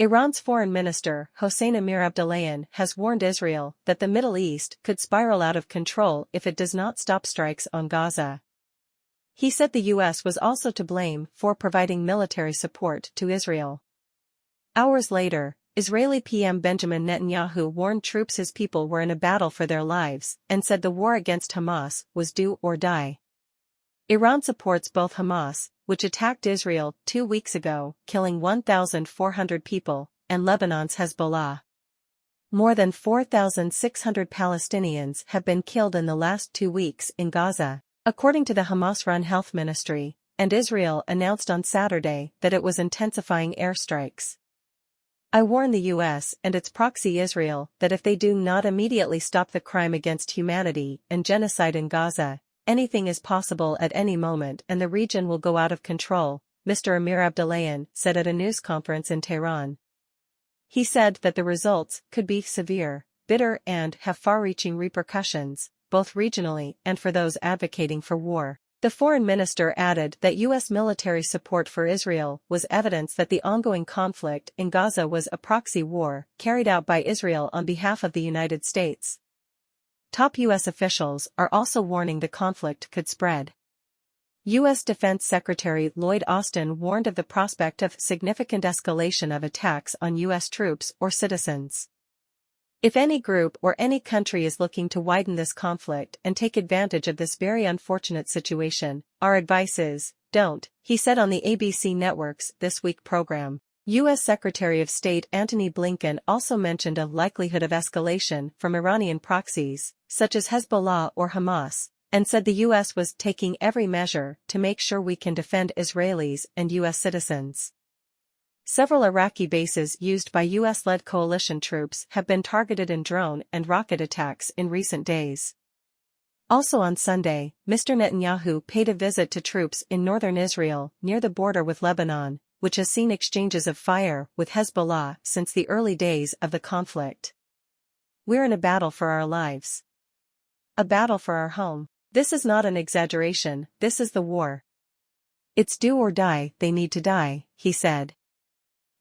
Iran's foreign minister, Hossein Amir-Abdollahian, has warned Israel that the Middle East could spiral out of control if it does not stop strikes on Gaza. He said the U.S. was also to blame for providing military support to Israel. Hours later, Israeli PM Benjamin Netanyahu warned troops his people were in a battle for their lives and said the war against Hamas was do or die. Iran supports both Hamas, which attacked Israel 2 weeks ago, killing 1,400 people, and Lebanon's Hezbollah. More than 4,600 Palestinians have been killed in the last 2 weeks in Gaza, according to the Hamas-run health ministry, and Israel announced on Saturday that it was intensifying airstrikes. I warn the U.S. and its proxy Israel that if they do not immediately stop the crime against humanity and genocide in Gaza, anything is possible at any moment and the region will go out of control, Mr. Amir-Abdollahian said at a news conference in Tehran. He said that the results could be severe, bitter and have far-reaching repercussions, both regionally and for those advocating for war. The foreign minister added that U.S. military support for Israel was evidence that the ongoing conflict in Gaza was a proxy war carried out by Israel on behalf of the United States. Top U.S. officials are also warning the conflict could spread. U.S. Defense Secretary Lloyd Austin warned of the prospect of significant escalation of attacks on U.S. troops or citizens. If any group or any country is looking to widen this conflict and take advantage of this very unfortunate situation, our advice is, don't, he said on the ABC Network's This Week program. U.S. Secretary of State Antony Blinken also mentioned a likelihood of escalation from Iranian proxies, such as Hezbollah or Hamas, and said the U.S. was taking every measure to make sure we can defend Israelis and U.S. citizens. Several Iraqi bases used by U.S.-led coalition troops have been targeted in drone and rocket attacks in recent days. Also on Sunday, Mr. Netanyahu paid a visit to troops in northern Israel near the border with Lebanon, which has seen exchanges of fire with Hezbollah since the early days of the conflict. We're in a battle for our lives. A battle for our home. This is not an exaggeration, this is the war. It's do or die, they need to die, he said.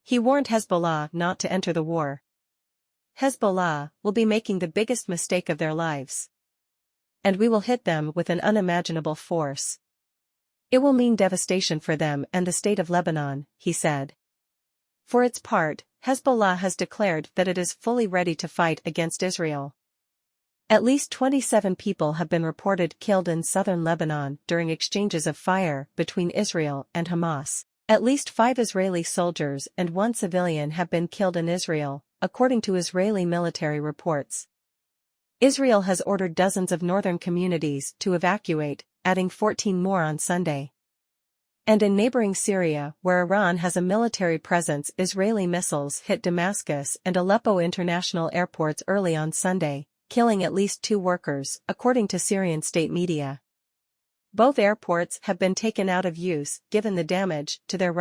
He warned Hezbollah not to enter the war. Hezbollah will be making the biggest mistake of their lives. And we will hit them with an unimaginable force. It will mean devastation for them and the state of Lebanon, he said. For its part, Hezbollah has declared that it is fully ready to fight against Israel. At least 27 people have been reported killed in southern Lebanon during exchanges of fire between Israel and Hamas. At least 5 Israeli soldiers and 1 civilian have been killed in Israel, according to Israeli military reports. Israel has ordered dozens of northern communities to evacuate, adding 14 more on Sunday. And in neighboring Syria, where Iran has a military presence, Israeli missiles hit Damascus and Aleppo international airports early on Sunday, killing at least 2 workers, according to Syrian state media. Both airports have been taken out of use given the damage to their